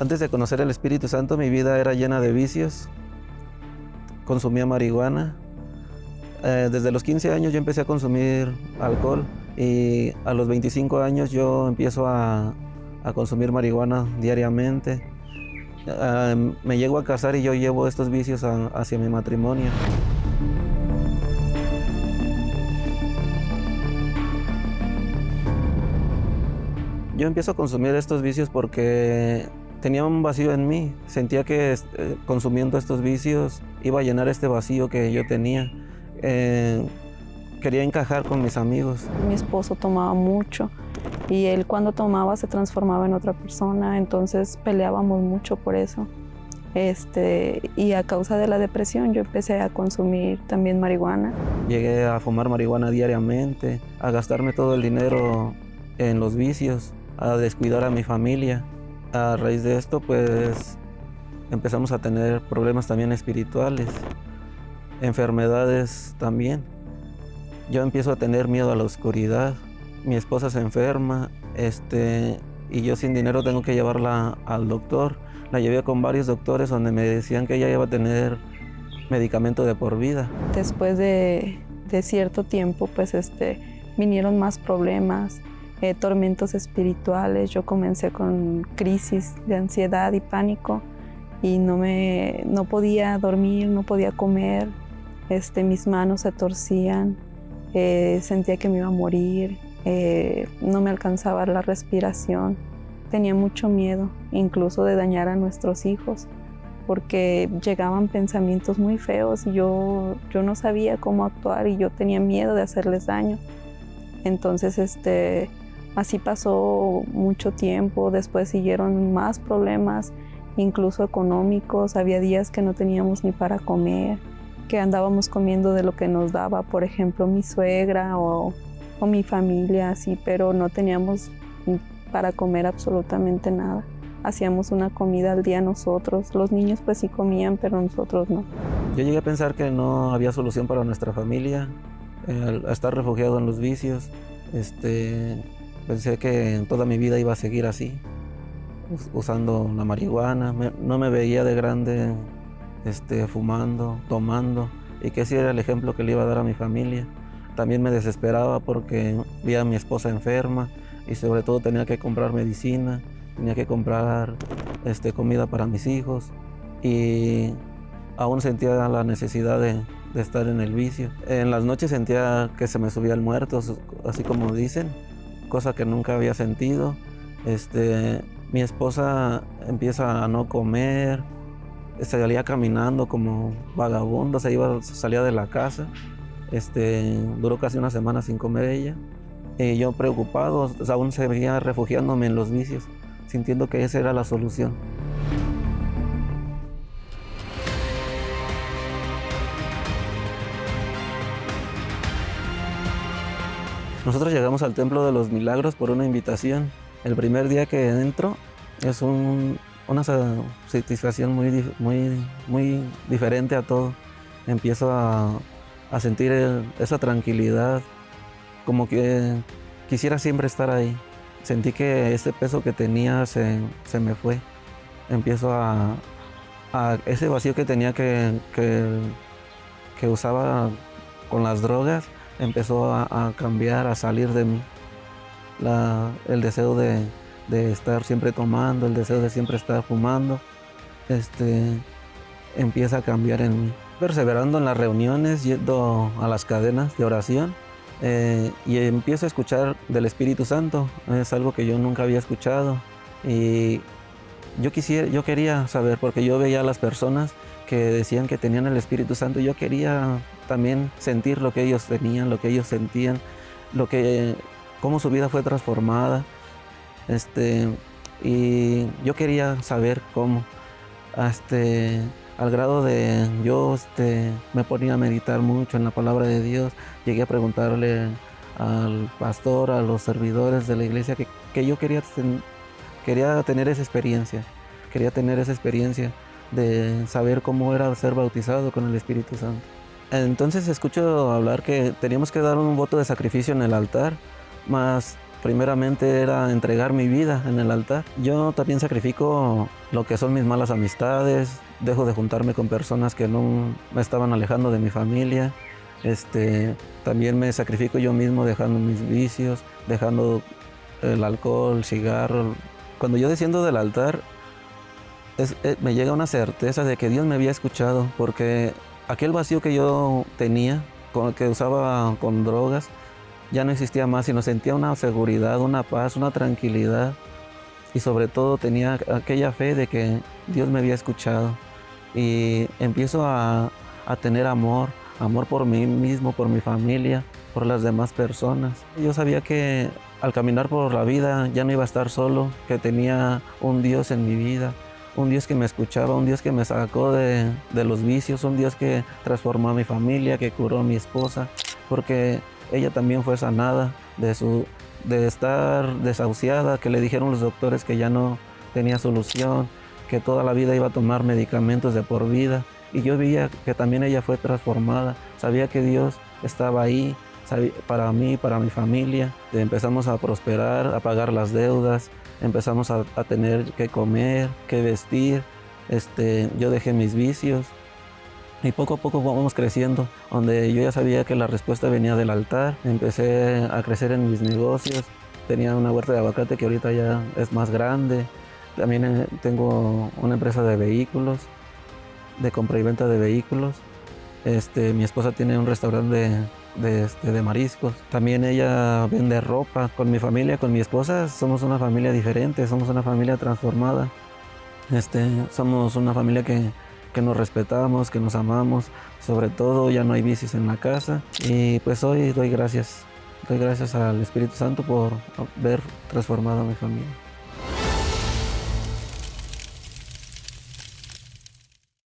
Antes de conocer el Espíritu Santo, mi vida era llena de vicios. Consumía marihuana. Desde los 15 años yo empecé a consumir alcohol y a los 25 años yo empiezo a consumir marihuana diariamente. Me llego a casar y yo llevo estos vicios hacia mi matrimonio. Yo empiezo a consumir estos vicios porque tenía un vacío en mí. Sentía que consumiendo estos vicios iba a llenar este vacío que yo tenía. Quería encajar con mis amigos. Mi esposo tomaba mucho y él cuando tomaba se transformaba en otra persona, entonces peleábamos mucho por eso. Y a causa de la depresión yo empecé a consumir también marihuana. Llegué a fumar marihuana diariamente, a gastarme todo el dinero en los vicios, a descuidar a mi familia. A raíz de esto, pues, empezamos a tener problemas también espirituales, enfermedades también. Yo empiezo a tener miedo a la oscuridad. Mi esposa se enferma, y yo sin dinero tengo que llevarla al doctor. La llevé con varios doctores donde me decían que ella iba a tener medicamento de por vida. Después de cierto tiempo, pues, vinieron más problemas, tormentos espirituales. Yo comencé con crisis de ansiedad y pánico y no podía dormir, no podía comer. Mis manos se torcían, sentía que me iba a morir, no me alcanzaba la respiración. Tenía mucho miedo, incluso de dañar a nuestros hijos, porque llegaban pensamientos muy feos y yo no sabía cómo actuar y yo tenía miedo de hacerles daño. Entonces, así pasó mucho tiempo. Después siguieron más problemas, incluso económicos. Había días que no teníamos ni para comer, que andábamos comiendo de lo que nos daba, por ejemplo, mi suegra o mi familia, así, pero no teníamos para comer absolutamente nada. Hacíamos una comida al día nosotros. Los niños pues sí comían, pero nosotros no. Yo llegué a pensar que no había solución para nuestra familia, a estar refugiado en los vicios. Pensé que en toda mi vida iba a seguir así, usando la marihuana. No me veía de grande fumando, tomando, y que ese era el ejemplo que le iba a dar a mi familia. También me desesperaba porque vi a mi esposa enferma y sobre todo tenía que comprar medicina, tenía que comprar comida para mis hijos y aún sentía la necesidad de estar en el vicio. En las noches sentía que se me subía el muerto, así como dicen, cosa que nunca había sentido. Mi esposa empieza a no comer, salía caminando como vagabundo, salía de la casa. Duró casi una semana sin comer ella. Y yo preocupado, aún seguía refugiándome en los vicios, sintiendo que esa era la solución. Nosotros llegamos al Templo de los Milagros por una invitación. El primer día que entro es una satisfacción muy diferente a todo. Empiezo a sentir esa tranquilidad, como que quisiera siempre estar ahí. Sentí que ese peso que tenía se me fue. Empiezo a ese vacío que tenía que usaba con las drogas, empezó a cambiar, a salir de mí. El deseo de estar siempre tomando, el deseo de siempre estar fumando, empieza a cambiar en mí. Perseverando en las reuniones, yendo a las cadenas de oración, y empiezo a escuchar del Espíritu Santo. Es algo que yo nunca había escuchado y yo quería saber, porque yo veía a las personas que decían que tenían el Espíritu Santo y yo quería también sentir lo que ellos tenían, lo que ellos sentían, cómo su vida fue transformada, y yo quería saber cómo, al grado de yo me ponía a meditar mucho en la palabra de Dios. Llegué a preguntarle al pastor, a los servidores de la iglesia que yo quería tener esa experiencia. Quería tener esa experiencia de saber cómo era ser bautizado con el Espíritu Santo. Entonces escucho hablar que teníamos que dar un voto de sacrificio en el altar, más primeramente era entregar mi vida en el altar. Yo también sacrifico lo que son mis malas amistades, dejo de juntarme con personas que no me estaban alejando de mi familia. También me sacrifico yo mismo dejando mis vicios, dejando el alcohol, el cigarro. Cuando yo desciendo del altar, me llega una certeza de que Dios me había escuchado, porque aquel vacío que yo tenía, que usaba con drogas, ya no existía más, sino sentía una seguridad, una paz, una tranquilidad, y sobre todo tenía aquella fe de que Dios me había escuchado. Y empiezo a tener amor por mí mismo, por mi familia, por las demás personas. Yo sabía que al caminar por la vida ya no iba a estar solo, que tenía un Dios en mi vida, un Dios que me escuchaba, un Dios que me sacó de los vicios, un Dios que transformó a mi familia, que curó a mi esposa, porque ella también fue sanada de estar desahuciada, que le dijeron los doctores que ya no tenía solución, que toda la vida iba a tomar medicamentos de por vida. Y yo veía que también ella fue transformada, sabía que Dios estaba ahí para mí, para mi familia. Empezamos a prosperar, a pagar las deudas, empezamos a tener que comer, que vestir. Yo dejé mis vicios y poco a poco vamos creciendo, donde yo ya sabía que la respuesta venía del altar. Empecé a crecer en mis negocios, tenía una huerta de aguacate que ahorita ya es más grande. También tengo una empresa de vehículos, de compra y venta de vehículos. Mi esposa tiene un restaurante de mariscos. También ella vende ropa. Con mi familia, con mi esposa, somos una familia diferente, somos una familia transformada. Somos una familia que nos respetamos, que nos amamos. Sobre todo ya no hay vicios en la casa. Y pues hoy doy gracias al Espíritu Santo por haber transformado a mi familia.